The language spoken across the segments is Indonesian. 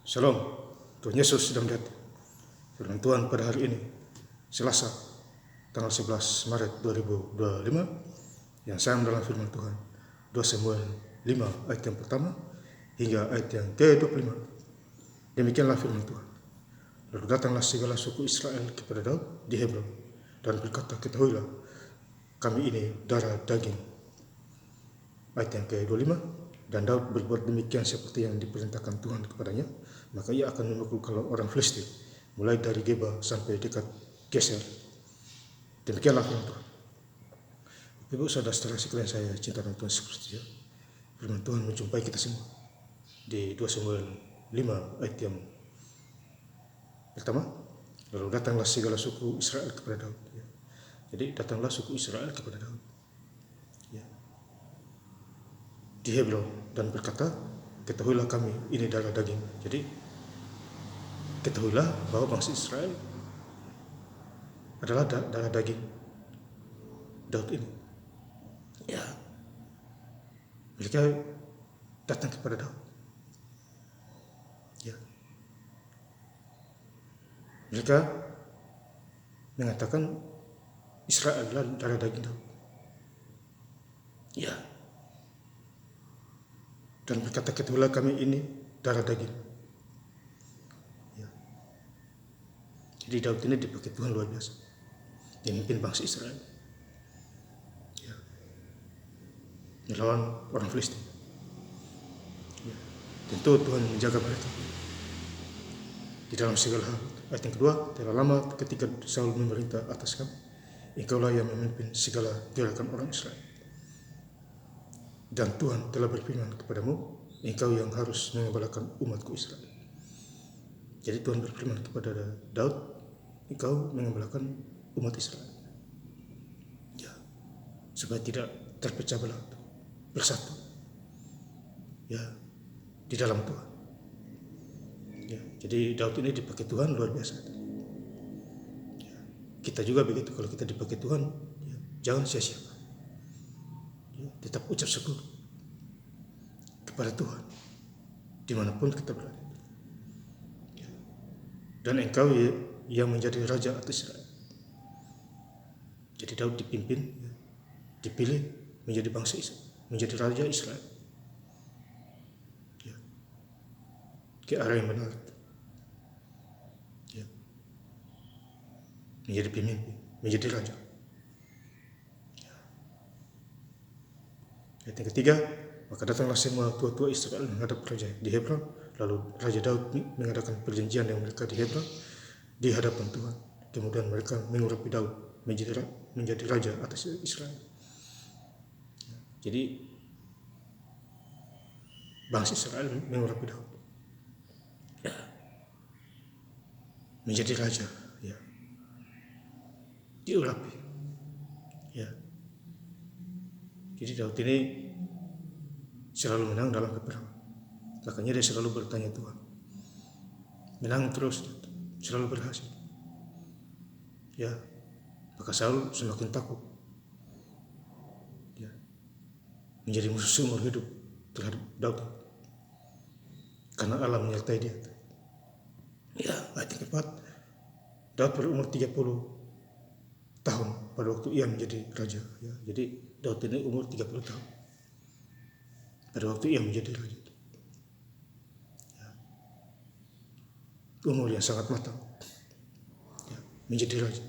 Shalom, Tuhan Yesus sedang datang. Firman Tuhan pada hari ini, Selasa, tanggal 11 Maret 2025, yang sayang dalam firman Tuhan, 2 Samuel 5 ayat yang pertama hingga ayat yang ke-25. Demikianlah firman Tuhan. Lalu datanglah segala suku Israel kepada Daud di Hebron dan berkata, ketahuilah, kami ini darah daging. Ayat yang ke-25. Dan Daud berbuat demikian seperti yang diperintahkan Tuhan kepadanya, maka ia akan memukul kalau orang Filistin, mulai dari Geba sampai dekat Geser. Demikianlah firman Tuhan. Ibu saudara-saudara sekalian saya cinta dan Tuhan seperti firman Tuhan menjumpai kita semua di 2 Samuel 5 ayat yang pertama. Lalu datanglah segala suku Israel kepada Daud. Jadi datanglah suku Israel kepada Daud di Hebron dan berkata, ketahuilah kami ini darah daging. Jadi ketahuilah bahwa bangsa Israel adalah darah daging Daud ini. Ya, mereka datang kepada Daud. Ya, mereka mengatakan Israel adalah darah daging Daud. Ya, dan berkata, ketahuilah kami ini darah daging. Ya. Jadi Daud ini dipakai Tuhan luar biasa. Dia memimpin bangsa Israel. Ya. Melawan orang Filistin. Ya. Tentu Tuhan menjaga mereka di dalam segala hal. Ayat yang kedua, telah lama ketika Saul memerintah atas kami, engkaulah yang memimpin segala gerakan orang Israel. Dan Tuhan telah berfirman kepadamu, engkau yang harus mengembalakan umatku Israel. Jadi Tuhan berfirman kepada Daud, engkau mengembalakan umat Israel. Ya, supaya tidak terpecah belah, bersatu. Ya, di dalam Tuhan. Ya, jadi Daud ini dipakai Tuhan luar biasa. Ya, kita juga begitu, kalau kita dipakai Tuhan, ya, jangan sia-siakan. Ya, tetap ucap syukur kepada Tuhan dimanapun kita berada. Ya. Dan engkau yang menjadi raja atas Israel. Jadi Daud dipimpin, ya, dipilih menjadi bangsa Israel, menjadi raja Israel. Ya. Ke arah yang benar. Ya. Menjadi pemimpin, menjadi raja. Ya. Ayat yang ketiga, maka datanglah semua tua-tua Israel menghadap raja di Hebron. Lalu Raja Daud mengadakan perjanjian dengan mereka di Hebron di hadapan Tuhan. Kemudian mereka mengurapi Daud menjadi raja atas Israel. Jadi bangsa Israel mengurapi Daud. Ya. Menjadi raja, ya. Diurapi. Ya. Jadi Daud ini selalu menang dalam peperangan. Makanya dia selalu bertanya Tuhan. Menang terus, selalu berhasil. Ya, maka Saul semakin takut. Ya, menjadi musuh seumur hidup terhadap Daud. Karena Allah menyertai dia. Ya, ayat yang keempat, Daud berumur 30 tahun pada waktu ia menjadi raja. Ya, jadi Daud ini umur 30 tahun pada waktu ia menjadi raja. Ya, umur yang sangat matang. Ya, menjadi raja.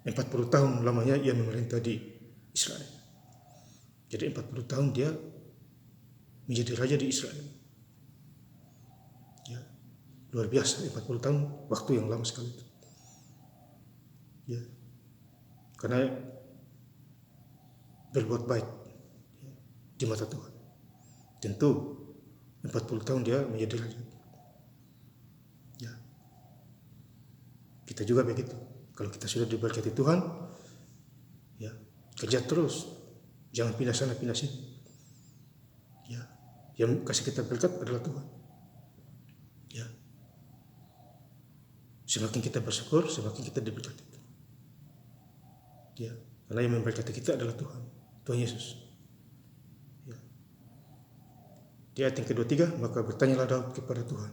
40 tahun lamanya ia memerintah di Israel. Jadi 40 tahun dia menjadi raja di Israel. Ya, luar biasa, 40 tahun waktu yang lama sekali. Ya, karena berbuat baik, ya, di mata Tuhan. Tentu 40 tahun dia menjadi raja. Ya, kita juga begitu. Kalau kita sudah diberkati Tuhan, ya, kerja terus, jangan pindah sana pindah sini. Ya, yang kasih kita berkat adalah Tuhan. Ya, semakin kita bersyukur, semakin kita diberkati. Ya, karena yang memberkati kita adalah Tuhan, Tuhan Yesus. Ya. Di ayat yang kedua-tiga, maka bertanyalah Daud kepada Tuhan.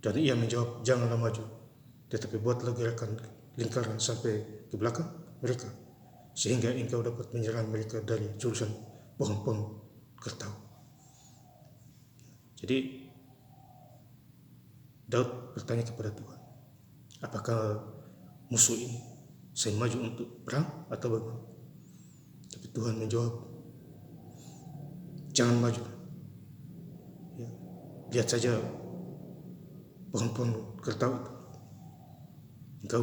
Dan ia menjawab, janganlah maju, tetapi buatlah gerakan lingkaran sampai ke belakang mereka, sehingga engkau dapat menyerang mereka dari jurusan pohon-pohon kertau. Jadi Daud bertanya kepada Tuhan, apakah musuh ini saya maju untuk perang atau bagaimana? Tapi Tuhan menjawab, jangan maju. Ya, lihat saja pohon-pohon kertau itu. Engkau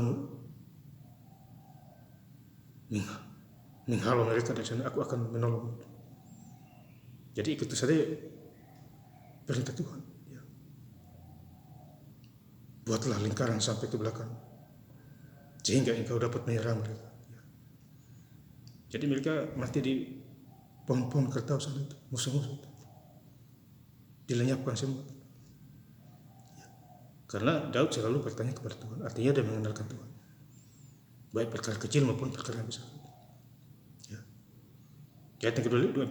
menghalau mereka dari sana, aku akan menolongmu. Jadi ikuti saja perintah Tuhan. Ya. Buatlah lingkaran sampai ke belakang, sehingga engkau dapat menyerang mereka. Ya. Jadi mereka mati di pohon-pohon kertau sana itu, musuh-musuh itu. Dilenyapkan semua. Ya. Karena Daud selalu bertanya kepada Tuhan, artinya dia mengenalkan Tuhan. Baik perkara kecil maupun perkara besar. Ya. Ayat yang kedua,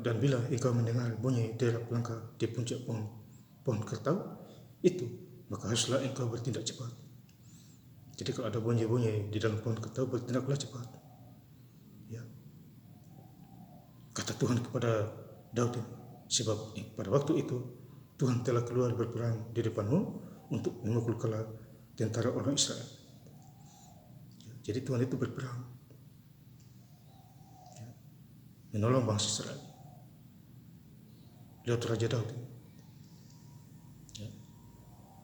dan bila engkau mendengar bunyi derap langkah di puncak pohon kertau itu, maka haruslah engkau bertindak cepat. Jadi kalau ada bunyi-bunyi di dalam pohon kertau, bertindaklah cepat. Ya. Kata Tuhan kepada Daud, sebab pada waktu itu Tuhan telah keluar berperang di depanmu untuk memukul kala tentara orang Israel. Jadi Tuhan itu berperang, menolong bangsa Israel lewat Raja Daud. Ya.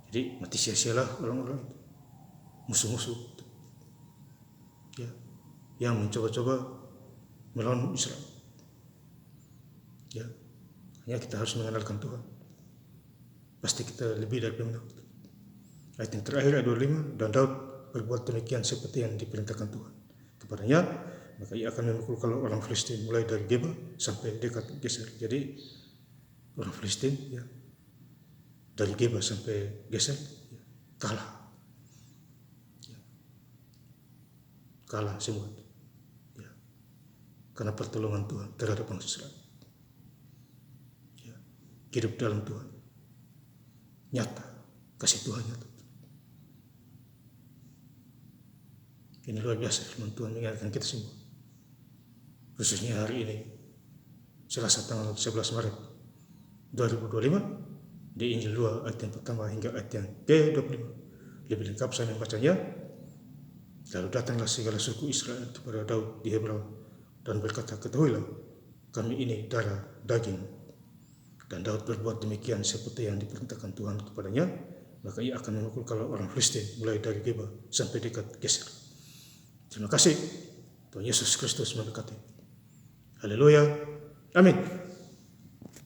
Jadi mati sia-sialah orang-orang itu, musuh-musuh itu. Ya. Yang mencoba-coba melawan Israel. Ya. Hanya kita harus mengenalkan Tuhan. Pasti kita lebih dari pemenang. Ayat yang terakhir, ayat 25, dan Daud berbuat demikian seperti yang diperintahkan Tuhan kepadanya, maka ia akan memukul kalau orang Filistin mulai dari Geba sampai dekat Geser. Jadi orang Filistin ya, dari Geba sampai Geser ya, kalah, ya, kalah semua ya, karena pertolongan Tuhan terhadap bangsa Israel. Ya, hidup dalam Tuhan, nyata kasih Tuhan nyata. Ini luar biasa firman Tuhan mengingatkan kita semua. Khususnya hari ini, Selasa tanggal 11 Maret 2025, di Injil 2 ayat yang pertama hingga ayat yang ke-25. Lebih lengkap saya membacanya. Lalu datanglah segala suku Israel kepada Daud di Hebron dan berkata, ketahuilah, kami ini darah daging. Dan Daud berbuat demikian seperti yang diperintahkan Tuhan kepadanya, maka ia akan memukul kalau orang Filistin mulai dari Geba sampai dekat Geser. Terima kasih. Tuhan Yesus Kristus memberkati. Haleluya. Amin.